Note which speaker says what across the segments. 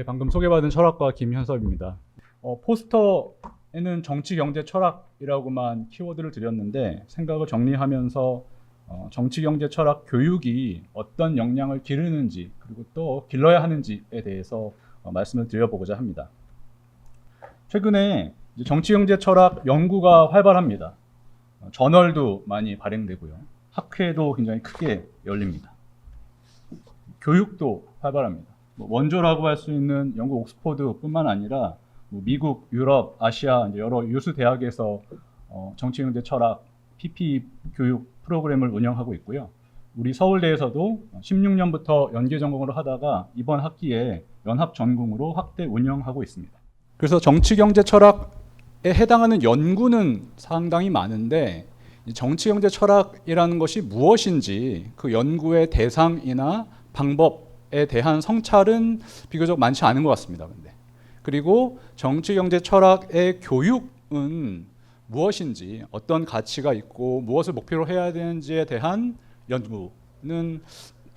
Speaker 1: 예, 방금 소개받은 철학가 김현섭입니다. 포스터에는 정치, 경제, 철학이라고만 키워드를 드렸는데 생각을 정리하면서 정치, 경제, 철학 교육이 어떤 역량을 기르는지 그리고 또 길러야 하는지에 대해서 말씀을 드려보고자 합니다. 최근에 정치, 경제, 철학 연구가 활발합니다. 저널도 많이 발행되고요. 학회도 굉장히 크게 열립니다. 교육도 활발합니다. 원조라고 할 수 있는 영국 옥스퍼드뿐만 아니라 미국, 유럽, 아시아 여러 유수 대학에서 정치, 경제, 철학, PP 교육 프로그램을 운영하고 있고요. 우리 서울대에서도 16년부터 연계 전공으로 하다가 이번 학기에 연합 전공으로 확대 운영하고 있습니다. 그래서 정치, 경제, 철학에 해당하는 연구는 상당히 많은데 정치, 경제, 철학이라는 것이 무엇인지 그 연구의 대상이나 방법에 대한 성찰은 비교적 많지 않은 것 같습니다. 근데 그리고 정치, 경제, 철학의 교육은 무엇인지 어떤 가치가 있고 무엇을 목표로 해야 되는지에 대한 연구는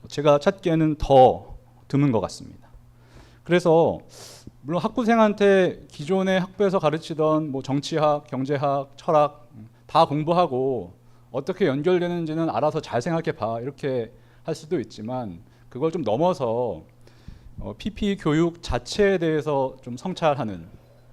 Speaker 1: 제가 찾기에는 더 드문 것 같습니다. 그래서 물론 학부생한테 기존의 학부에서 가르치던 정치학, 경제학, 철학 다 공부하고 어떻게 연결되는지는 알아서 잘 생각해 봐 이렇게 할 수도 있지만 그걸 좀 넘어서 PP 교육 자체에 대해서 좀 성찰하는,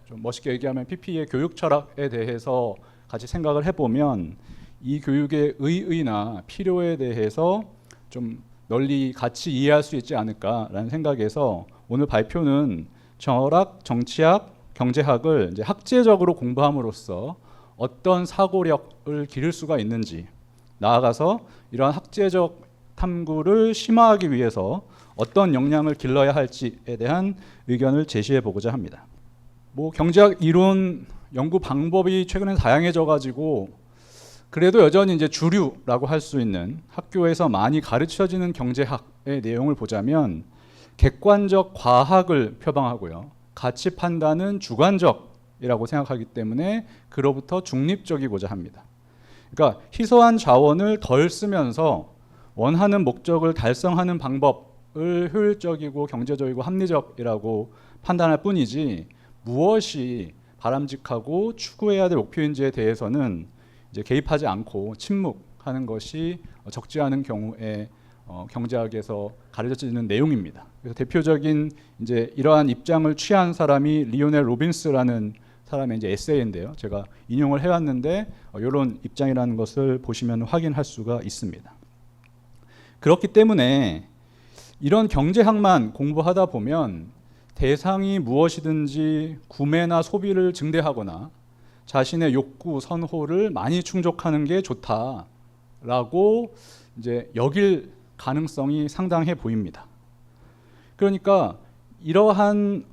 Speaker 1: 좀 멋있게 얘기하면 PP의 교육 철학에 대해서 같이 생각을 해보면 이 교육의 의의나 필요에 대해서 좀 널리 같이 이해할 수 있지 않을까라는 생각에서 오늘 발표는 철학, 정치학, 경제학을 이제 학제적으로 공부함으로써 어떤 사고력을 기를 수가 있는지, 나아가서 이러한 학제적 탐구를 심화하기 위해서 어떤 역량을 길러야 할지에 대한 의견을 제시해 보고자 합니다. 경제학 이론 연구 방법이 최근에 다양해져 가지고 그래도 여전히 이제 주류라고 할 수 있는 학교에서 많이 가르쳐지는 경제학의 내용을 보자면 객관적 과학을 표방하고요. 가치 판단은 주관적이라고 생각하기 때문에 그로부터 중립적이고자 합니다. 그러니까 희소한 자원을 덜 쓰면서 원하는 목적을 달성하는 방법을 효율적이고 경제적이고 합리적이라고 판단할 뿐이지 무엇이 바람직하고 추구해야 될 목표인지에 대해서는 이제 개입하지 않고 침묵하는 것이 적지 않은 경우에 경제학에서 가르쳐지는 내용입니다. 그래서 대표적인 이제 이러한 입장을 취한 사람이 리오넬 로빈스라는 사람의 이제 에세이인데요. 제가 인용을 해왔는데 이런 입장이라는 것을 보시면 확인할 수가 있습니다. 그렇기 때문에 이런 경제학만 공부하다 보면 대상이 무엇이든지 구매나 소비를 증대하거나 자신의 욕구, 선호를 많이 충족하는 게 좋다라고 이제 여길 가능성이 상당해 보입니다. 그러니까 이러한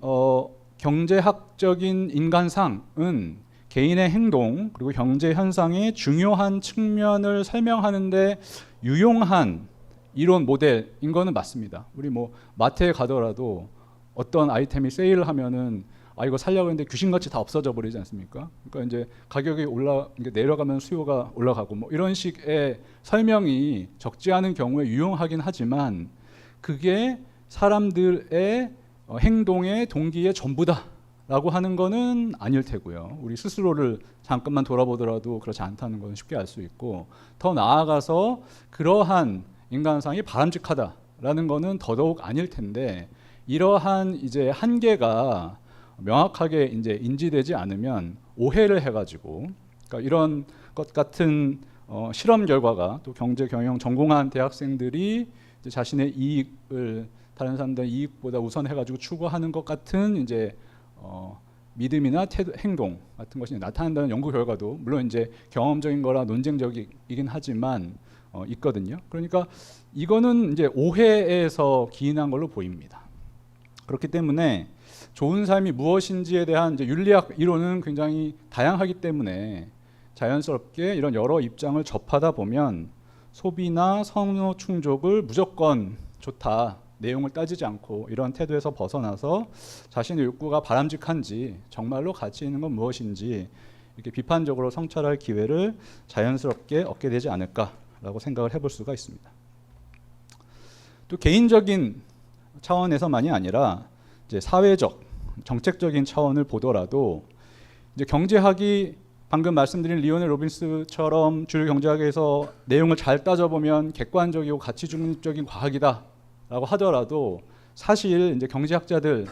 Speaker 1: 경제학적인 인간상은 개인의 행동 그리고 경제 현상의 중요한 측면을 설명하는데 유용한 이론 모델인 거는 맞습니다. 우리 마트에 가더라도 어떤 아이템이 세일을 하면은 이거 살려고 했는데 귀신같이 다 없어져 버리지 않습니까? 그러니까 이제 가격이 내려가면 수요가 올라가고 이런 식의 설명이 적지 않은 경우에 유용하긴 하지만 그게 사람들의 행동의 동기의 전부다라고 하는 거는 아닐 테고요. 우리 스스로를 잠깐만 돌아보더라도 그렇지 않다는 것은 쉽게 알 수 있고 더 나아가서 그러한 인간상이 바람직하다라는 것은 더더욱 아닐 텐데 이러한 이제 한계가 명확하게 이제 인지되지 않으면 오해를 해가지고 그러니까 이런 것 같은 실험 결과가 또 경제 경영 전공한 대학생들이 이제 자신의 이익을 다른 사람들의 이익보다 우선해가지고 추구하는 것 같은 이제 믿음이나 태도, 행동 같은 것이 나타난다는 연구 결과도 물론 이제 경험적인 거라 논쟁적이긴 하지만 있거든요. 그러니까 이거는 이제 오해에서 기인한 걸로 보입니다. 그렇기 때문에 좋은 삶이 무엇인지에 대한 이제 윤리학 이론은 굉장히 다양하기 때문에 자연스럽게 이런 여러 입장을 접하다 보면 소비나 선호 충족을 무조건 좋다, 내용을 따지지 않고 이런 태도에서 벗어나서 자신의 욕구가 바람직한지 정말로 가치 있는 건 무엇인지 이렇게 비판적으로 성찰할 기회를 자연스럽게 얻게 되지 않을까라고 생각을 해볼 수가 있습니다. 또 개인적인 차원에서만이 아니라 이제 사회적, 정책적인 차원을 보더라도 이제 경제학이 방금 말씀드린 리오넬 로빈스처럼 주류 경제학에서 내용을 잘 따져보면 객관적이고 가치 중립적인 과학이다라고 하더라도 사실 이제 경제학자들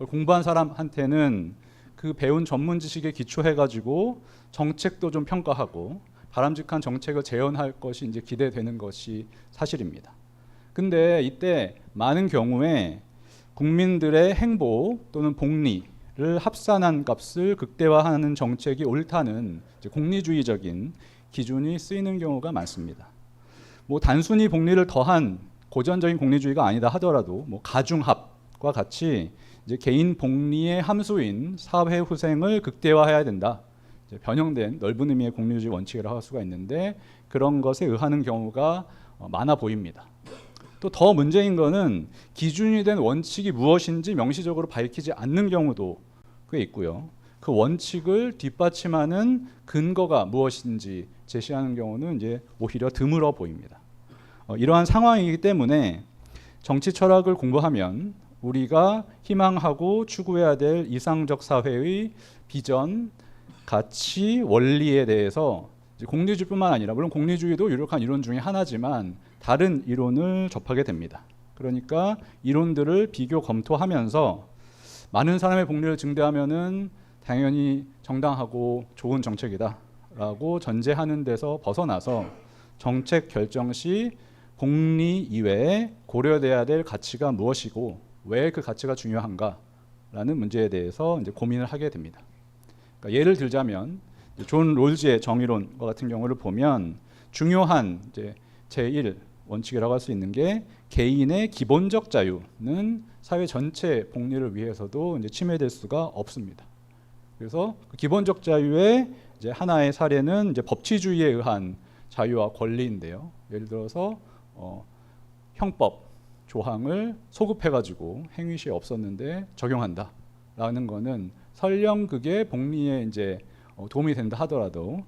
Speaker 1: 공부한 사람한테는 그 배운 전문 지식에 기초해가지고 정책도 좀 평가하고 바람직한 정책을 재현할 것이 이제 기대되는 것이 사실입니다. 근데 이때 많은 경우에 국민들의 행복 또는 복리를 합산한 값을 극대화하는 정책이 옳다는 이제 공리주의적인 기준이 쓰이는 경우가 많습니다. 뭐 단순히 복리를 더한 고전적인 공리주의가 아니다 하더라도 뭐 가중합과 같이 이제 개인 복리의 함수인 사회 후생을 극대화해야 된다. 이제 변형된 넓은 의미의 공리주의 원칙이라고 할 수가 있는데 그런 것에 의하는 경우가 많아 보입니다. 또 더 문제인 것은 기준이 된 원칙이 무엇인지 명시적으로 밝히지 않는 경우도 꽤 있고요. 그 원칙을 뒷받침하는 근거가 무엇인지 제시하는 경우는 이제 오히려 드물어 보입니다. 이러한 상황이기 때문에 정치 철학을 공부하면 우리가 희망하고 추구해야 될 이상적 사회의 비전, 가치, 원리에 대해서 공리주의뿐만 아니라 물론 공리주의도 유력한 이론 중에 하나지만 다른 이론을 접하게 됩니다. 그러니까 이론들을 비교 검토하면서 많은 사람의 복리를 증대하면은 당연히 정당하고 좋은 정책이다라고 전제하는 데서 벗어나서 정책 결정 시 공리 이외에 고려돼야 될 가치가 무엇이고 왜 그 가치가 중요한가라는 문제에 대해서 이제 고민을 하게 됩니다. 그러니까 예를 들자면 존 롤즈의 정의론과 같은 경우를 보면 중요한 이제 제1 원칙이라고 할 수 있는 게 개인의 기본적 자유는 사회 전체 복리를 위해서도 이제 침해될 수가 없습니다. 그래서 그 기본적 자유의 이제 하나의 사례는 이제 법치주의에 의한 자유와 권리인데요. 예를 들어서 형법 조항을 소급해가지고 행위 시에 없었는데 적용한다라는 거는 설령 그게 복리에 이제 도움이 된다 하더라도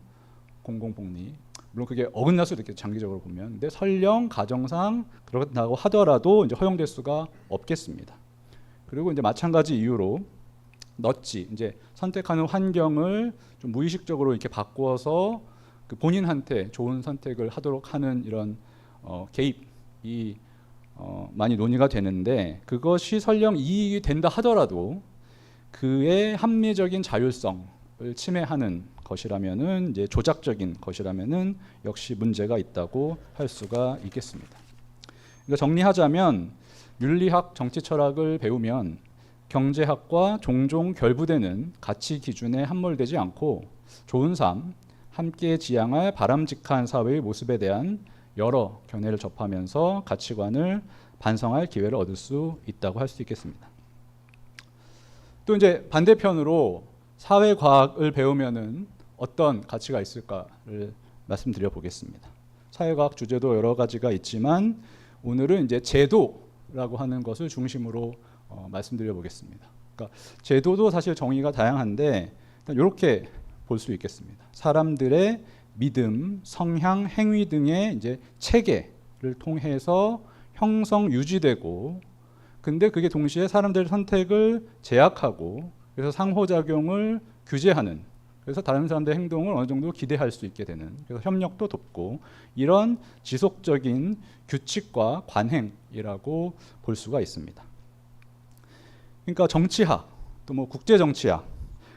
Speaker 1: 공공복리 물론 그게 어긋날 수도 있겠죠 장기적으로 보면. 근데 설령 가정상 그렇다고 하더라도 이제 허용될 수가 없겠습니다. 그리고 이제 마찬가지 이유로 넛지 이제 선택하는 환경을 좀 무의식적으로 이렇게 바꾸어서 그 본인한테 좋은 선택을 하도록 하는 이런 개입이 많이 논의가 되는데 그것이 설령 이익이 된다 하더라도 그의 합리적인 자율성을 침해하는 것이라면은 이제 조작적인 것이라면은 역시 문제가 있다고 할 수가 있겠습니다. 그러니까 정리하자면 윤리학, 정치 철학을 배우면 경제학과 종종 결부되는 가치 기준에 함몰되지 않고 좋은 삶, 함께 지향할 바람직한 사회의 모습에 대한 여러 견해를 접하면서 가치관을 반성할 기회를 얻을 수 있다고 할 수 있겠습니다. 또 이제 반대편으로 사회과학을 배우면은 어떤 가치가 있을까를 말씀드려 보겠습니다. 사회과학 주제도 여러 가지가 있지만 오늘은 이제 제도라고 하는 것을 중심으로 말씀드려 보겠습니다. 그러니까 제도도 사실 정의가 다양한데 이렇게 볼 수 있겠습니다. 사람들의 믿음, 성향, 행위 등의 이제 체계를 통해서 형성 유지되고 근데 그게 동시에 사람들의 선택을 제약하고 그래서 상호작용을 규제하는 그래서 다른 사람들의 행동을 어느 정도 기대할 수 있게 되는 그래서 협력도 돕고 이런 지속적인 규칙과 관행이라고 볼 수가 있습니다. 그러니까 정치학 또 뭐 국제정치학,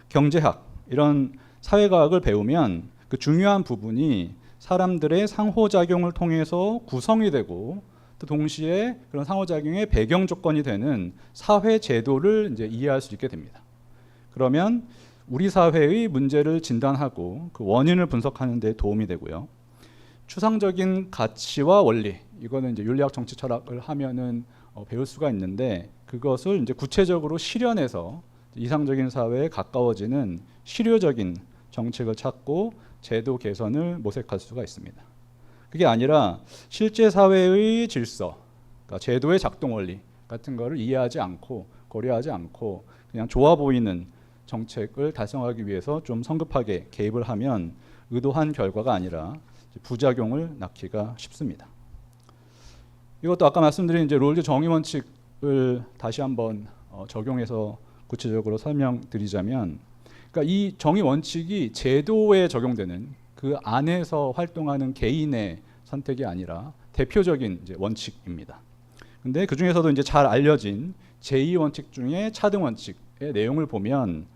Speaker 1: 경제학 이런 사회과학을 배우면 그 중요한 부분이 사람들의 상호작용을 통해서 구성이 되고 또 동시에 그런 상호작용의 배경 조건이 되는 사회 제도를 이제 이해할 수 있게 됩니다. 그러면 우리 사회의 문제를 진단하고 그 원인을 분석하는 데 도움이 되고요. 추상적인 가치와 원리 이거는 이제 윤리학 정치 철학을 하면은 배울 수가 있는데 그것을 이제 구체적으로 실현해서 이상적인 사회에 가까워지는 실효적인 정책을 찾고 제도 개선을 모색할 수가 있습니다. 그게 아니라 실제 사회의 질서, 그러니까 제도의 작동 원리 같은 거를 이해하지 않고 고려하지 않고 그냥 좋아 보이는 정책을 달성하기 위해서 좀 성급하게 개입을 하면 의도한 결과가 아니라 부작용을 낳기가 쉽습니다. 이것도 아까 말씀드린 이제 롤즈 정의 원칙을 다시 한번 적용해서 구체적으로 설명드리자면, 그러니까 이 정의 원칙이 제도에 적용되는 그 안에서 활동하는 개인의 선택이 아니라 대표적인 이제 원칙입니다. 근데 그 중에서도 이제 잘 알려진 제2 원칙 중에 차등 원칙의 내용을 보면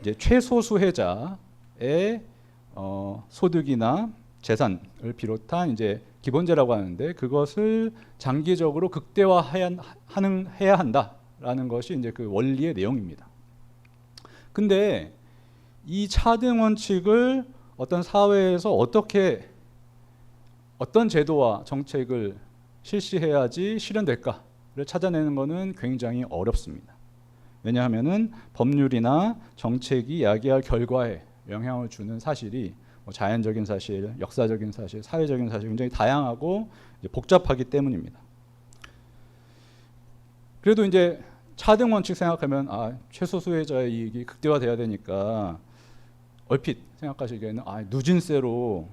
Speaker 1: 이제 최소 수혜자의 소득이나 재산을 비롯한 이제 기본재라고 하는데, 그것을 장기적으로 극대화해야 한다라는 것이 이제 그 원리의 내용입니다. 근데 이 차등 원칙을 어떤 사회에서 어떻게 어떤 제도와 정책을 실시해야지 실현될까를 찾아내는 것은 굉장히 어렵습니다. 왜냐하면은 법률이나 정책이 야기할 결과에 영향을 주는 사실이 자연적인 사실, 역사적인 사실, 사회적인 사실 굉장히 다양하고 복잡하기 때문입니다. 그래도 이제 차등 원칙 생각하면 최소 수혜자의 이익이 극대화돼야 되니까 얼핏 생각하시기에는 누진세로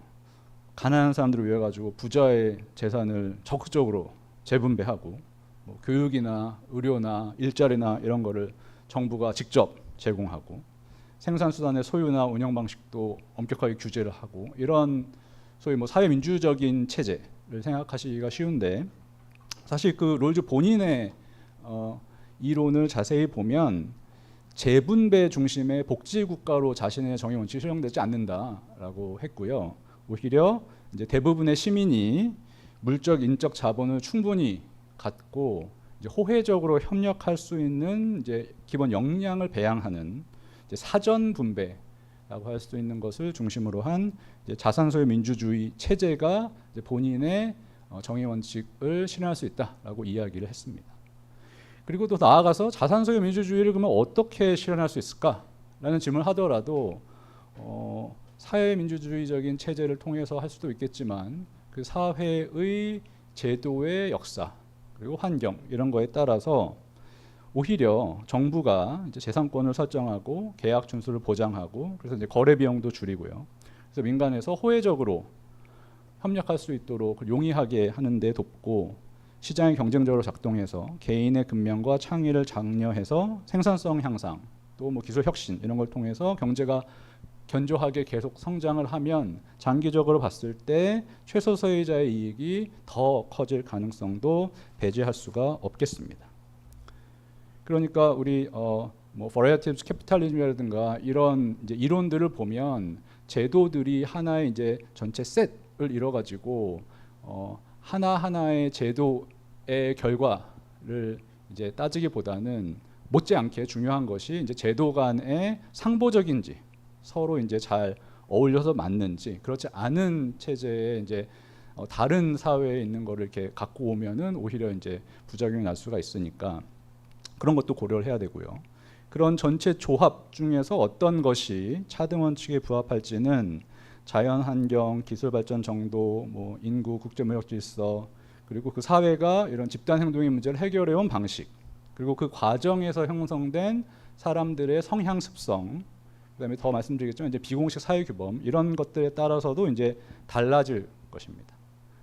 Speaker 1: 가난한 사람들을 위해 가지고 부자의 재산을 적극적으로 재분배하고 교육이나 의료나 일자리나 이런 거를 정부가 직접 제공하고 생산수단의 소유나 운영 방식도 엄격하게 규제를 하고 이런 소위 사회민주적인 체제를 생각하시기가 쉬운데, 사실 그 롤즈 본인의 이론을 자세히 보면 재분배 중심의 복지국가로 자신의 정의 원칙이 실현되지 않는다라고 했고요. 오히려 이제 대부분의 시민이 물적, 인적 자본을 충분히 갖고 이제 호혜적으로 협력할 수 있는 이제 기본 역량을 배양하는 이제 사전 분배라고 할 수 있는 것을 중심으로 한 이제 자산소유 민주주의 체제가 이제 본인의 정의 원칙을 실현할 수 있다라고 이야기를 했습니다. 그리고 또 나아가서 자산소유 민주주의를 그러면 어떻게 실현할 수 있을까라는 질문을 하더라도 사회민주주의적인 체제를 통해서 할 수도 있겠지만 그 사회의 제도의 역사 그리고 환경 이런 거에 따라서 오히려 정부가 이제 재산권을 설정하고 계약 준수를 보장하고 그래서 이제 거래 비용도 줄이고요. 그래서 민간에서 호혜적으로 협력할 수 있도록 용이하게 하는데 돕고, 시장이 경쟁적으로 작동해서 개인의 근면과 창의를 장려해서 생산성 향상 또 기술 혁신 이런 걸 통해서 경제가 견조하게 계속 성장을 하면 장기적으로 봤을 때 최소 소유자의 이익이 더 커질 가능성도 배제할 수가 없겠습니다. 그러니까 우리 버라이어티 캐피탈리즘이라든가 이런 이제 이론들을 보면 제도들이 하나의 이제 전체 셋을 이뤄가지고 하나하나의 제도의 결과를 이제 따지기보다는 못지않게 중요한 것이 이제 제도 간의 상보적인지 서로 이제 잘 어울려서 맞는지, 그렇지 않은 체제에 이제 다른 사회에 있는 거를 이렇게 갖고 오면은 오히려 이제 부작용이 날 수가 있으니까 그런 것도 고려를 해야 되고요. 그런 전체 조합 중에서 어떤 것이 차등 원칙에 부합할지는 자연 환경, 기술 발전 정도, 인구, 국제 무역 질서, 그리고 그 사회가 이런 집단 행동의 문제를 해결해 온 방식, 그리고 그 과정에서 형성된 사람들의 성향 습성, 그다음에 더 말씀드리겠지만 이제 비공식 사회 규범 이런 것들에 따라서도 이제 달라질 것입니다.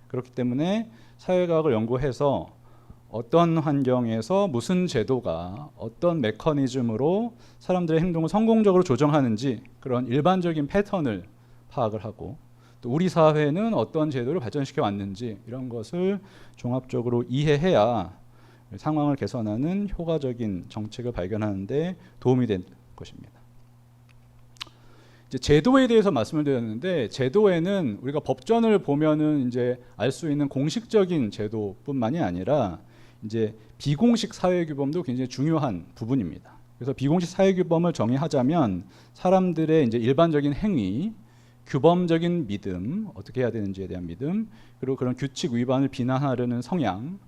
Speaker 1: 그렇기 때문에 사회과학을 연구해서 어떤 환경에서 무슨 제도가 어떤 메커니즘으로 사람들의 행동을 성공적으로 조정하는지 그런 일반적인 패턴을 파악을 하고, 또 우리 사회는 어떤 제도를 발전시켜 왔는지 이런 것을 종합적으로 이해해야 상황을 개선하는 효과적인 정책을 발견하는 데 도움이 될 것입니다. 이제 제도에 대해서 말씀을 드렸는데, 제도에는 우리가 법전을 보면은 이제 알 수 있는 공식적인 제도뿐만이 아니라 이제 비공식 사회 규범도 굉장히 중요한 부분입니다. 그래서 비공식 사회 규범을 정의하자면 사람들의 이제 일반적인 행위, 규범적인 믿음, 어떻게 해야 되는지에 대한 믿음, 그리고 그런 규칙 위반을 비난하려는 성향,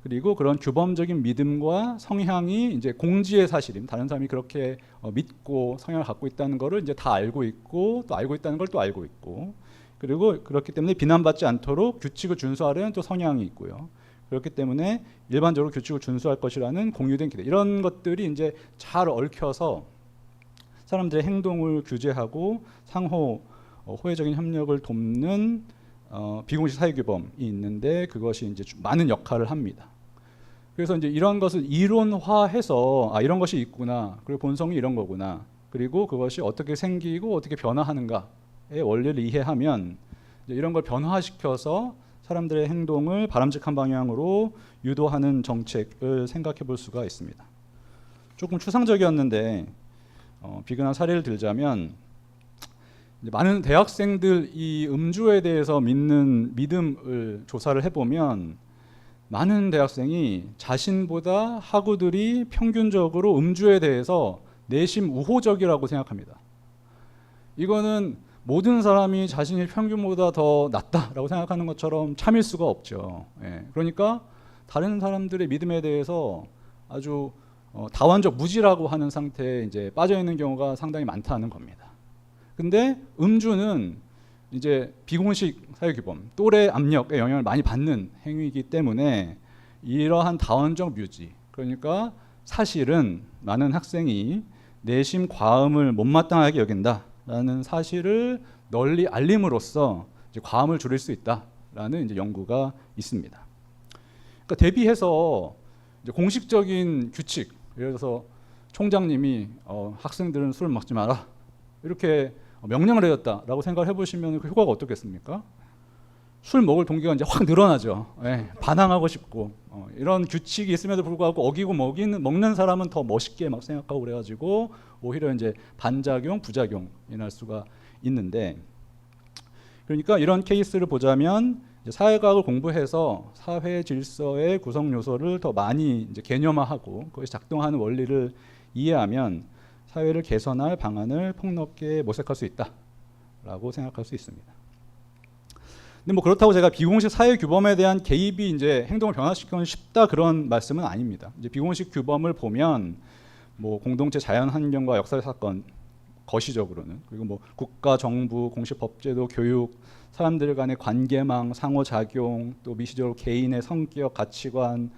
Speaker 1: 그리고 그런 규범적인 믿음과 성향이 이제 공지의 사실임, 다른 사람이 그렇게 믿고 성향을 갖고 있다는 것을 이제 다 알고 있고, 또 알고 있다는 걸 또 알고 있고, 그리고 그렇기 때문에 비난받지 않도록 규칙을 준수하려는 또 성향이 있고요. 그렇기 때문에 일반적으로 규칙을 준수할 것이라는 공유된 기대, 이런 것들이 이제 잘 얽혀서 사람들의 행동을 규제하고 상호 호혜적인 협력을 돕는 비공식 사회 규범이 있는데, 그것이 이제 많은 역할을 합니다. 그래서 이제 이런 것을 이론화해서 아 이런 것이 있구나. 그리고 본성이 이런 거구나. 그리고 그것이 어떻게 생기고 어떻게 변화하는가의 원리를 이해하면 이제 이런 걸 변화시켜서 사람들의 행동을 바람직한 방향으로 유도하는 정책을 생각해 볼 수가 있습니다. 조금 추상적이었는데 비근한 사례를 들자면 이제 많은 대학생들이 음주에 대해서 믿는 믿음을 조사를 해보면 많은 대학생이 자신보다 학우들이 평균적으로 음주에 대해서 내심 우호적이라고 생각합니다. 이거는 모든 사람이 자신이 평균보다 더 낫다라고 생각하는 것처럼 참일 수가 없죠. 예. 그러니까 다른 사람들의 믿음에 대해서 아주 다원적 무지라고 하는 상태에 이제 빠져 있는 경우가 상당히 많다는 겁니다. 근데 음주는 이제 비공식 사회규범, 또래 압력의 영향을 많이 받는 행위이기 때문에 이러한 다원적 묘지, 그러니까 사실은 많은 학생이 내심 과음을 못마땅하게 여긴다라는 사실을 널리 알림으로써 이제 과음을 줄일 수 있다라는 이제 연구가 있습니다. 그러니까 대비해서 이제 공식적인 규칙, 예를 들어서 총장님이 학생들은 술 먹지 마라 이렇게 명령을 내렸다라고 생각을 해보시면 그 효과가 어떻겠습니까? 술 먹을 동기가 이제 확 늘어나죠. 예, 반항하고 싶고 이런 규칙이 있음에도 불구하고 어기고 먹는 사람은 더 멋있게 막 생각하고 그래가지고 오히려 이제 반작용, 부작용이 날 수가 있는데, 그러니까 이런 케이스를 보자면 이제 사회과학을 공부해서 사회 질서의 구성 요소를 더 많이 이제 개념화하고 그것이 작동하는 원리를 이해하면 사회를 개선할 방안을 폭넓게 모색할 수 있다라고 생각할 수 있습니다. 근데 뭐 그렇다고 제가 비공식 사회 규범에 대한 개입이 이제 행동을 변화시키기 쉽다 그런 말씀은 아닙니다. 이제 비공식 규범을 보면 뭐 공동체 자연 환경과 역사의 사건 거시적으로는, 그리고 뭐 국가, 정부, 공식 법제도, 교육, 사람들 간의 관계망, 상호작용, 또 미시적으로 개인의 성격, 가치관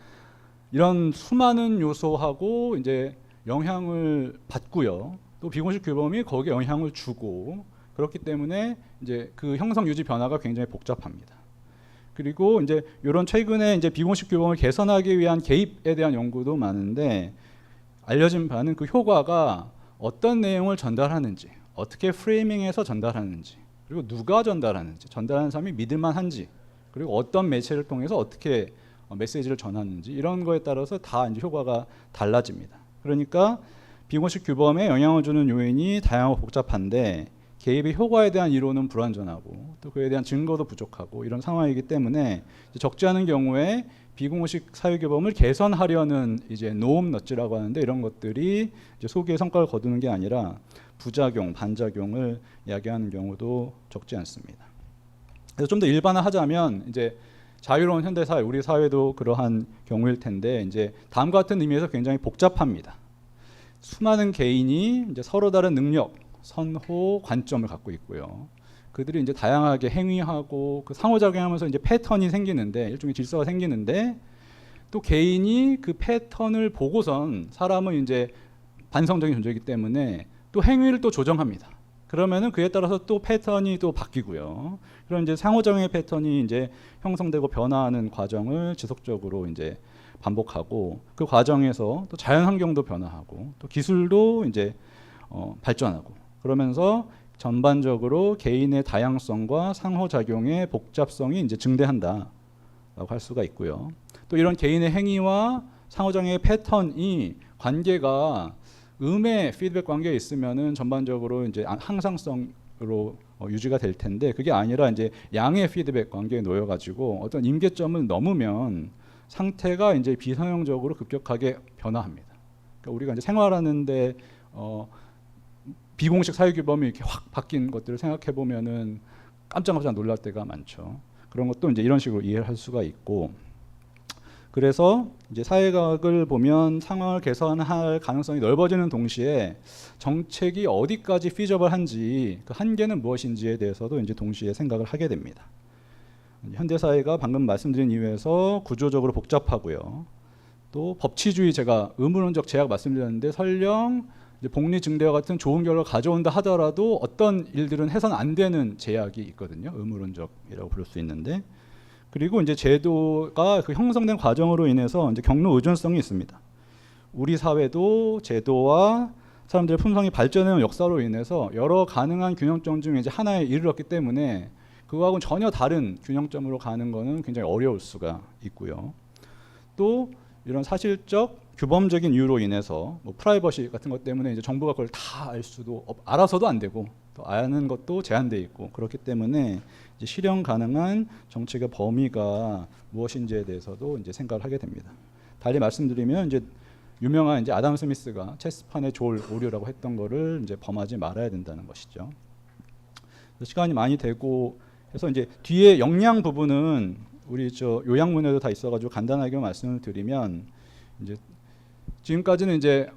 Speaker 1: 이런 수많은 요소하고 이제 영향을 받고요. 또 비공식 규범이 거기에 영향을 주고 그렇기 때문에 이제 그 형성 유지 변화가 굉장히 복잡합니다. 그리고 이제 이런 최근에 이제 비공식 규범을 개선하기 위한 개입에 대한 연구도 많은데 알려진 바는 그 효과가 어떤 내용을 전달하는지, 어떻게 프레이밍해서 전달하는지, 그리고 누가 전달하는지, 전달하는 사람이 믿을만한지, 그리고 어떤 매체를 통해서 어떻게 메시지를 전하는지 이런 거에 따라서 다 이제 효과가 달라집니다. 그러니까 비공식 규범에 영향을 주는 요인이 다양하고 복잡한데 개입의 효과에 대한 이론은 불완전하고 또 그에 대한 증거도 부족하고 이런 상황이기 때문에 적지 않은 경우에 비공식 사회규범을 개선하려는 이제 노움 넛지라고 하는데 이런 것들이 이제 소기의 성과를 거두는 게 아니라 부작용, 반작용을 야기하는 경우도 적지 않습니다. 그래서 좀 더 일반화하자면 이제 자유로운 현대 사회, 우리 사회도 그러한 경우일 텐데 이제 다음과 같은 의미에서 굉장히 복잡합니다. 수많은 개인이 이제 서로 다른 능력, 선호, 관점을 갖고 있고요. 그들이 이제 다양하게 행위하고 그 상호작용하면서 이제 패턴이 생기는데 일종의 질서가 생기는데 또 개인이 그 패턴을 보고선 사람은 이제 반성적인 존재이기 때문에 또 행위를 또 조정합니다. 그러면은 그에 따라서 또 패턴이 또 바뀌고요. 그런 이제 상호작용의 패턴이 이제 형성되고 변화하는 과정을 지속적으로 이제 반복하고 그 과정에서 또 자연 환경도 변화하고 또 기술도 이제 발전하고 그러면서 전반적으로 개인의 다양성과 상호작용의 복잡성이 이제 증대한다라고 할 수가 있고요. 또 이런 개인의 행위와 상호작용의 패턴이 관계가 음의 피드백 관계에 있으면은 전반적으로 이제 항상성으로 유지가 될 텐데 그게 아니라 이제 양의 피드백 관계에 놓여 가지고 어떤 임계점을 넘으면 상태가 이제 비상형적으로 급격하게 변화합니다. 그러니까 우리가 이제 생활하는데 비공식 사회규범이 이렇게 확 바뀐 것들을 생각해 보면은 깜짝깜짝 놀랄 때가 많죠. 그런 것도 이제 이런 식으로 이해를 할 수가 있고, 그래서 이제 사회과학을 보면 상황을 개선할 가능성이 넓어지는 동시에 정책이 어디까지 피저블한지 그 한계는 무엇인지에 대해서도 이제 동시에 생각을 하게 됩니다. 현대 사회가 방금 말씀드린 이유에서 구조적으로 복잡하고요. 또 법치주의 제가 의무론적 제약 말씀드렸는데 설령 이제 복리 증대와 같은 좋은 결과를 가져온다 하더라도 어떤 일들은 해서는 안 되는 제약이 있거든요. 의무론적이라고 부를 수 있는데 그리고 이제 제도가 그 형성된 과정으로 인해서 이제 경로 의존성이 있습니다. 우리 사회도 제도와 사람들의 품성이 발전해온 역사로 인해서 여러 가능한 균형점 중에 이제 하나에 이르렀기 때문에 그거하고는 전혀 다른 균형점으로 가는 거는 굉장히 어려울 수가 있고요. 또 이런 사실적 규범적인 이유로 인해서 뭐 프라이버시 같은 것 때문에 이제 정부가 그걸 다 알 수도 알아서도 안 되고 또 아는 것도 제한돼 있고 그렇기 때문에 이제 실현 가능한 정책의 범위가 무엇인지에 대해서도 이제 생각을 하게 됩니다. 달리 말씀드리면 이제 유명한 이제 아담 스미스가 체스판의 졸 오류라고 했던 거를 이제 범하지 말아야 된다는 것이죠. 시간이 많이 되고 해서 이제 뒤에 역량 부분은 우리 저 요약문에도 다 있어가지고 간단하게 말씀을 드리면 이제 지금까지는 이제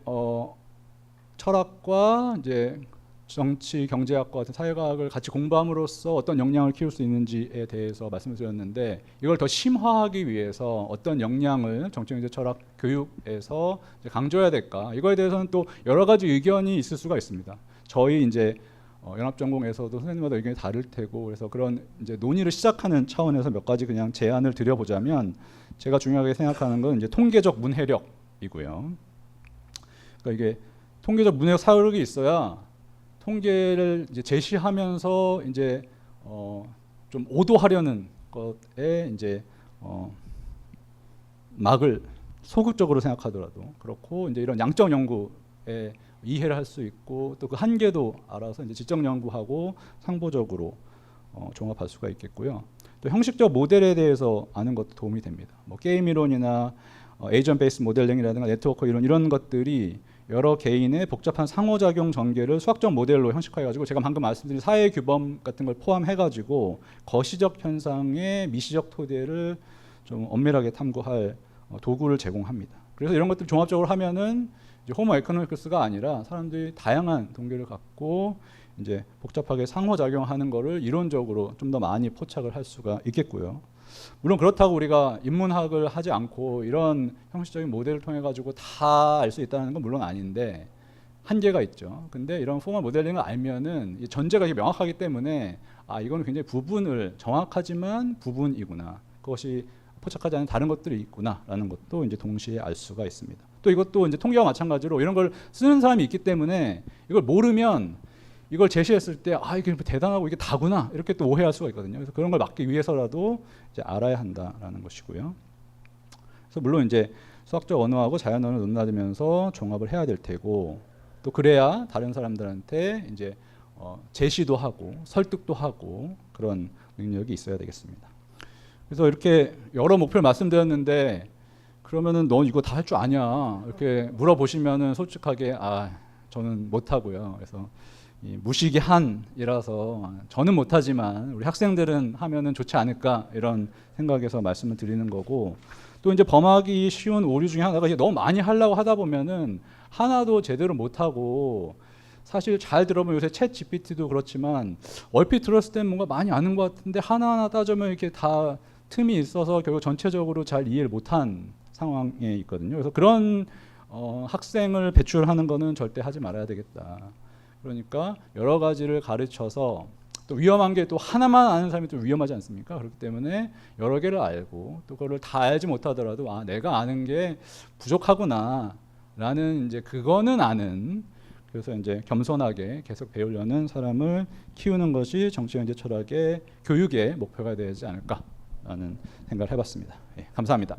Speaker 1: 철학과 이제 정치, 경제학과 같은 사회과학을 같이 공부함으로써 어떤 역량을 키울 수 있는지에 대해서 말씀을 드렸는데 이걸 더 심화하기 위해서 어떤 역량을 정치, 경제, 철학, 교육에서 강조해야 될까? 이거에 대해서는 또 여러 가지 의견이 있을 수가 있습니다. 저희 이제 연합전공에서도 선생님마다 의견이 다를 테고 그래서 그런 이제 논의를 시작하는 차원에서 몇 가지 그냥 제안을 드려보자면 제가 중요하게 생각하는 건 이제 통계적 문해력이고요. 그러니까 이게 통계적 문해력 사유력이 있어야 통계를 이제 제시하면서 이제 좀 오도하려는 것에 이제 막을 소극적으로 생각하더라도 그렇고 이제 이런 양적 연구에 이해를 할 수 있고 또 그 한계도 알아서 이제 질적 연구하고 상보적으로 종합할 수가 있겠고요. 또 형식적 모델에 대해서 아는 것도 도움이 됩니다. 뭐 게임 이론이나 에이전트 베이스 모델링이라든가 네트워크 이론 이런 것들이 여러 개인의 복잡한 상호작용 전개를 수학적 모델로 형식화해가지고 제가 방금 말씀드린 사회 규범 같은 걸 포함해가지고 거시적 현상의 미시적 토대를 좀 엄밀하게 탐구할 도구를 제공합니다. 그래서 이런 것들 종합적으로 하면은 이제 호모 에코노미크스가 아니라 사람들이 다양한 동기를 갖고 이제 복잡하게 상호작용하는 거를 이론적으로 좀 더 많이 포착을 할 수가 있겠고요. 물론 그렇다고 우리가 인문학을 하지 않고 이런 형식적인 모델을 통해 가지고 다 알 수 있다는 건 물론 아닌데 한계가 있죠. 근데 이런 포멀 모델링을 알면은 전제가 명확하기 때문에 아 이거는 굉장히 부분을 정확하지만 부분이구나. 그것이 포착하지 않은 다른 것들이 있구나라는 것도 이제 동시에 알 수가 있습니다. 또 이것도 이제 통계와 마찬가지로 이런 걸 쓰는 사람이 있기 때문에 이걸 모르면 이걸 제시했을 때 아 이게 대단하고 이게 다구나 이렇게 또 오해할 수가 있거든요. 그래서 그런 걸 막기 위해서라도 이제 알아야 한다라는 것이고요. 그래서 물론 이제 수학적 언어하고 자연 언어를 논하면서 종합을 해야 될 테고 또 그래야 다른 사람들한테 이제 제시도 하고 설득도 하고 그런 능력이 있어야 되겠습니다. 그래서 이렇게 여러 목표를 말씀드렸는데 그러면은 너 이거 다 할 줄 아냐 이렇게 물어보시면은 솔직하게 아 저는 못하고요. 그래서 이 무식이 한이라서 저는 못하지만 우리 학생들은 하면은 좋지 않을까 이런 생각에서 말씀을 드리는 거고 또 이제 범하기 쉬운 오류 중에 하나가 이제 너무 많이 하려고 하다 보면은 하나도 제대로 못하고 사실 잘 들어보면 요새 챗 GPT도 그렇지만 얼핏 들었을 때는 뭔가 많이 아는 것 같은데 하나하나 따져면 이렇게 다 틈이 있어서 결국 전체적으로 잘 이해를 못한 상황에 있거든요. 그래서 그런 학생을 배출하는 거는 절대 하지 말아야 되겠다. 그러니까 여러 가지를 가르쳐서 또 위험한 게 또 하나만 아는 사람이 또 위험하지 않습니까? 그렇기 때문에 여러 개를 알고 또 그거를 다 알지 못하더라도 아 내가 아는 게 부족하구나 라는 이제 그거는 아는 그래서 이제 겸손하게 계속 배우려는 사람을 키우는 것이 정치 경제 철학의 교육의 목표가 되지 않을까라는 생각을 해봤습니다. 예, 감사합니다.